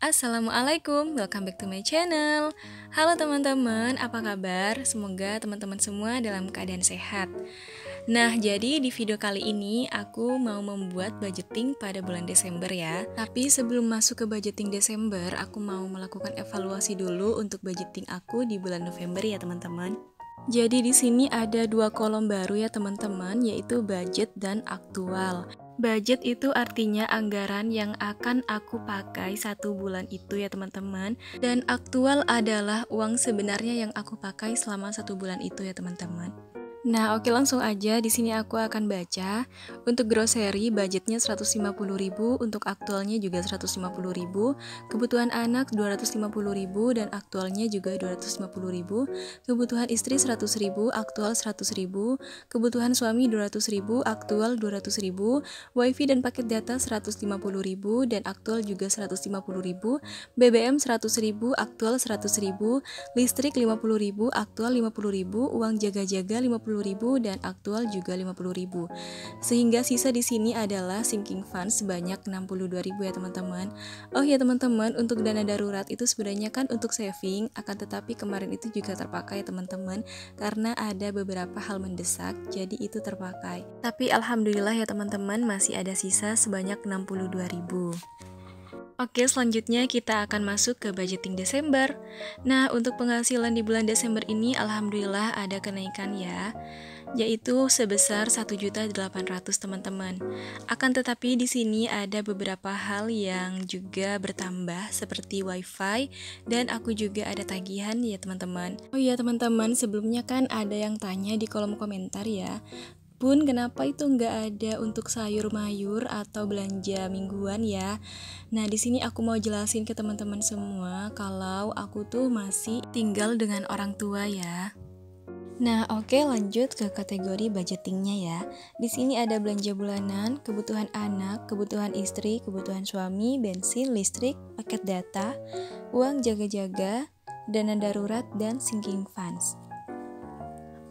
Assalamualaikum, welcome back to my channel. Halo teman-teman, apa kabar? Semoga teman-teman semua dalam keadaan sehat. Nah, jadi di video kali ini aku mau membuat budgeting pada bulan Desember ya. Tapi sebelum masuk ke budgeting Desember, aku mau melakukan evaluasi dulu untuk budgeting aku di bulan November ya teman-teman. Jadi di sini ada dua kolom baru ya teman-teman, yaitu budget dan aktual. Budget itu artinya anggaran yang akan aku pakai satu bulan itu ya teman-teman. Dan aktual adalah uang sebenarnya yang aku pakai selama satu bulan itu ya teman-teman. Nah, oke langsung aja di sini aku akan baca. Untuk grocery budgetnya 150.000, untuk aktualnya juga 150.000, kebutuhan anak 250.000 dan aktualnya juga 250.000, kebutuhan istri 100.000, aktual 100.000, kebutuhan suami 200.000, aktual 200.000, wifi dan paket data 150.000 dan aktual juga 150.000, BBM 100.000, aktual 100.000, listrik 50.000, aktual 50.000, uang jaga-jaga 50.000 dan aktual juga 50.000. Sehingga sisa di sini adalah sinking funds sebanyak 62.000 ya teman-teman. Oh ya teman-teman, untuk dana darurat itu sebenarnya kan untuk saving, akan tetapi kemarin itu juga terpakai ya teman-teman, karena ada beberapa hal mendesak, jadi itu terpakai. Tapi alhamdulillah ya teman-teman, masih ada sisa sebanyak 62.000. Oke, selanjutnya kita akan masuk ke budgeting Desember. Nah, untuk penghasilan di bulan Desember ini alhamdulillah ada kenaikan ya, yaitu sebesar 1.800.000 teman-teman. Akan tetapi di sini ada beberapa hal yang juga bertambah seperti wifi dan aku juga ada tagihan ya teman-teman. Oh iya teman-teman, sebelumnya kan ada yang tanya di kolom komentar ya, Bun, kenapa itu nggak ada untuk sayur mayur atau belanja mingguan ya? Nah, di sini aku mau jelasin ke teman-teman semua kalau aku tuh masih tinggal dengan orang tua ya. Nah, oke lanjut ke kategori budgetingnya ya. Di sini ada belanja bulanan, kebutuhan anak, kebutuhan istri, kebutuhan suami, bensin, listrik, paket data, uang jaga-jaga, dana darurat, dan sinking funds.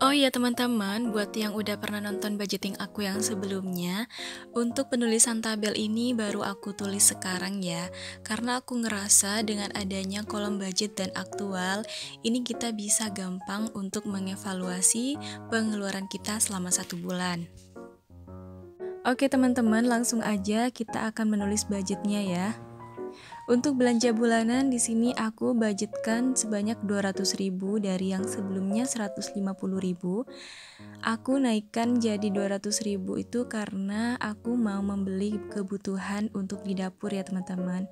Oh iya teman-teman, buat yang udah pernah nonton budgeting aku yang sebelumnya, untuk penulisan tabel ini baru aku tulis sekarang ya, karena aku ngerasa dengan adanya kolom budget dan aktual, ini kita bisa gampang untuk mengevaluasi pengeluaran kita selama satu bulan. Oke teman-teman, langsung aja kita akan menulis budgetnya ya. Untuk belanja bulanan di sini aku budgetkan sebanyak 200.000 dari yang sebelumnya 150.000. Aku naikkan jadi 200.000 itu karena aku mau membeli kebutuhan untuk di dapur ya teman-teman.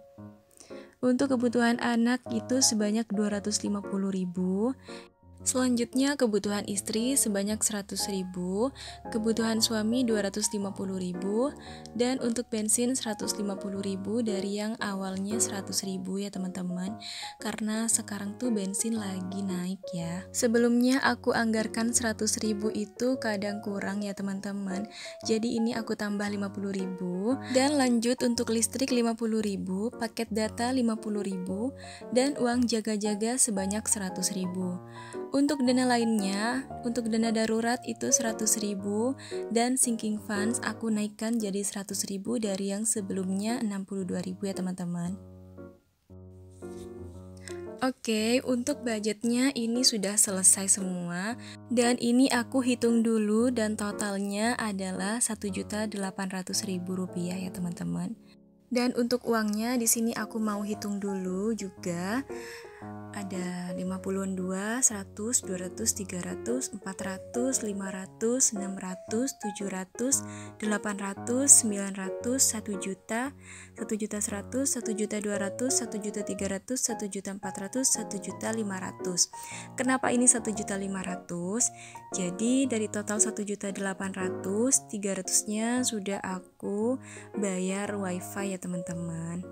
Untuk kebutuhan anak itu sebanyak 250.000. Selanjutnya kebutuhan istri sebanyak 100.000, kebutuhan suami 250.000, dan untuk bensin 150.000 dari yang awalnya 100.000 ya teman-teman, karena sekarang tuh bensin lagi naik ya. Sebelumnya aku anggarkan 100.000 itu kadang kurang ya teman-teman, jadi ini aku tambah 50.000, dan lanjut untuk listrik 50.000, paket data 50.000, dan uang jaga-jaga sebanyak 100.000. Untuk dana lainnya, untuk dana darurat itu 100.000 dan sinking funds aku naikkan jadi 100.000 dari yang sebelumnya 62.000 ya teman-teman. Oke, untuk budgetnya ini sudah selesai semua dan ini aku hitung dulu dan totalnya adalah 1.800.000 rupiah ya teman-teman. Dan untuk uangnya di sini aku mau hitung dulu juga. Ada 50-an 2, 100, 200, 300, 400, 500, 600, 700, 800, 900, 1 juta, 1 juta 100, 1 juta 200, 1 juta 300, 1 juta 400, 1 juta 500. Kenapa ini 1 juta 500? Jadi dari total 1 juta 800, 300-nya sudah aku bayar wifi ya teman-teman.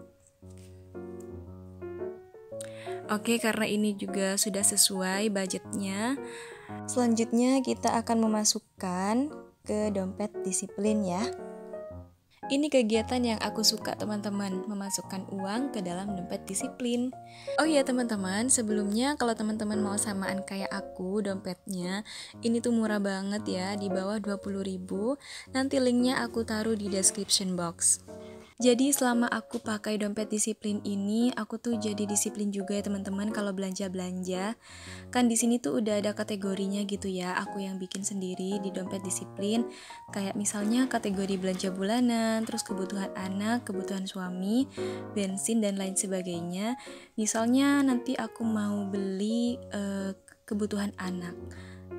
Oke, karena ini juga sudah sesuai budgetnya. Selanjutnya kita akan memasukkan ke dompet disiplin ya. Ini kegiatan yang aku suka teman-teman, memasukkan uang ke dalam dompet disiplin. Oh iya teman-teman, sebelumnya kalau teman-teman mau samaan kayak aku dompetnya, ini tuh murah banget ya, di bawah 20.000. Nanti linknya aku taruh di description box. Jadi selama aku pakai dompet disiplin ini, aku tuh jadi disiplin juga ya teman-teman kalau belanja-belanja. Kan di sini tuh udah ada kategorinya gitu ya, aku yang bikin sendiri di dompet disiplin. Kayak misalnya kategori belanja bulanan, terus kebutuhan anak, kebutuhan suami, bensin dan lain sebagainya. Misalnya nanti aku mau beli kebutuhan anak.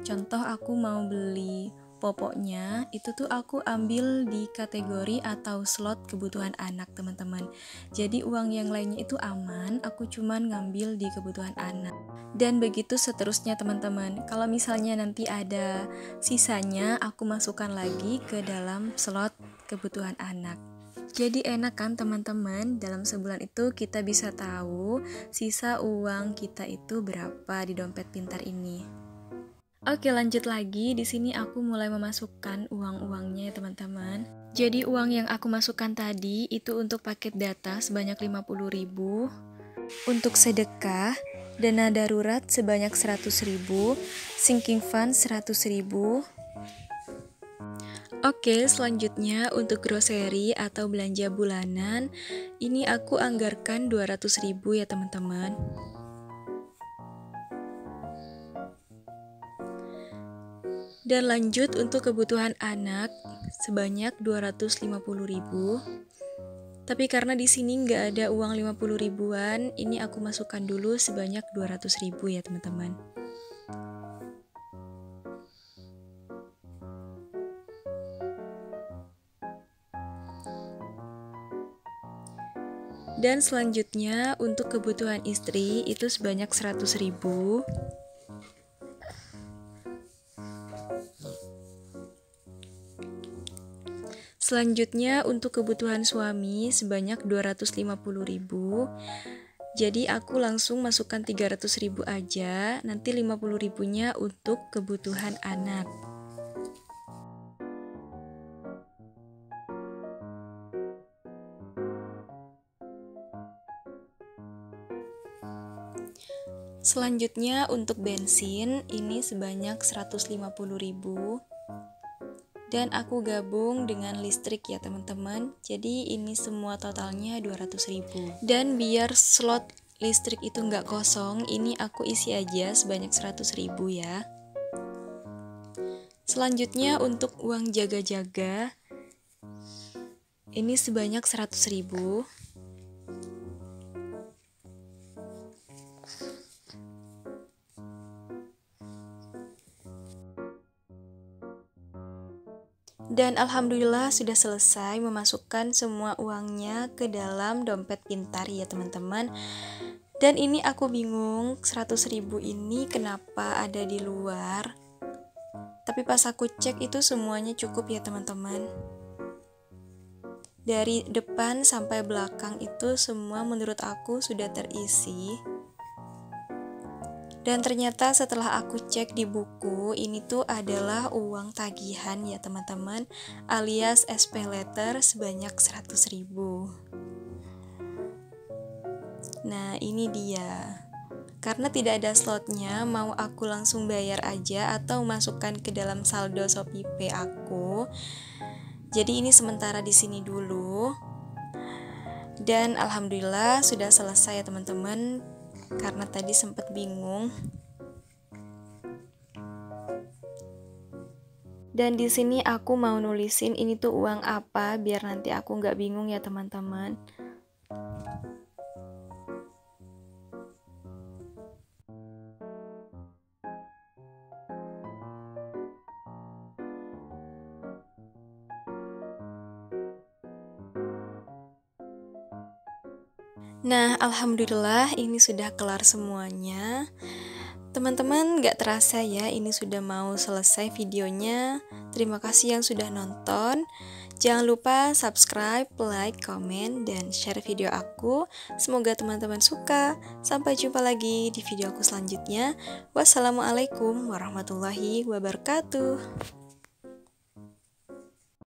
Contoh aku mau beli popoknya, itu tuh aku ambil di kategori atau slot kebutuhan anak teman-teman. Jadi uang yang lainnya itu aman, aku cuman ngambil di kebutuhan anak. Dan begitu seterusnya teman-teman. Kalau misalnya nanti ada sisanya, aku masukkan lagi ke dalam slot kebutuhan anak. Jadi enak kan teman-teman, dalam sebulan itu kita bisa tahu sisa uang kita itu berapa di dompet pintar ini. Oke, lanjut lagi. Di sini aku mulai memasukkan uang-uangnya ya teman-teman. Jadi uang yang aku masukkan tadi itu untuk paket data sebanyak 50.000, untuk sedekah, dana darurat sebanyak 100.000, sinking fund 100.000. Oke, selanjutnya untuk grocery atau belanja bulanan, ini aku anggarkan 200.000 ya teman-teman. Dan lanjut untuk kebutuhan anak sebanyak 250.000. Tapi karena di sini nggak ada uang 50 ribuan, ini aku masukkan dulu sebanyak 200.000 ya teman-teman. Dan selanjutnya untuk kebutuhan istri itu sebanyak 100.000. Selanjutnya untuk kebutuhan suami sebanyak 250.000. Jadi aku langsung masukkan 300.000 aja, nanti 50.000-nya untuk kebutuhan anak. Selanjutnya untuk bensin ini sebanyak 150.000. Dan aku gabung dengan listrik ya teman-teman. Jadi ini semua totalnya 200.000. Dan biar slot listrik itu nggak kosong, ini aku isi aja sebanyak 100.000 ya. Selanjutnya untuk uang jaga-jaga, ini sebanyak 100.000. Dan alhamdulillah sudah selesai memasukkan semua uangnya ke dalam dompet pintar ya teman-teman. Dan ini aku bingung 100.000 ini kenapa ada di luar. Tapi pas aku cek itu semuanya cukup ya teman-teman. Dari depan sampai belakang itu semua menurut aku sudah terisi. Dan ternyata setelah aku cek di buku, ini tuh adalah uang tagihan ya teman-teman, alias SP letter sebanyak 100.000. Nah ini dia. Karena tidak ada slotnya, mau aku langsung bayar aja atau masukkan ke dalam saldo ShopeePay aku. Jadi ini sementara di sini dulu. Dan alhamdulillah sudah selesai ya teman-teman. Karena tadi sempat bingung. Dan di sini aku mau nulisin ini tuh uang apa biar nanti aku nggak bingung ya teman-teman. Nah, alhamdulillah ini sudah kelar semuanya. Teman-teman, gak terasa ya ini sudah mau selesai videonya. Terima kasih yang sudah nonton. Jangan lupa subscribe, like, komen, dan share video aku. Semoga teman-teman suka. Sampai jumpa lagi di video aku selanjutnya. Wassalamualaikum warahmatullahi wabarakatuh.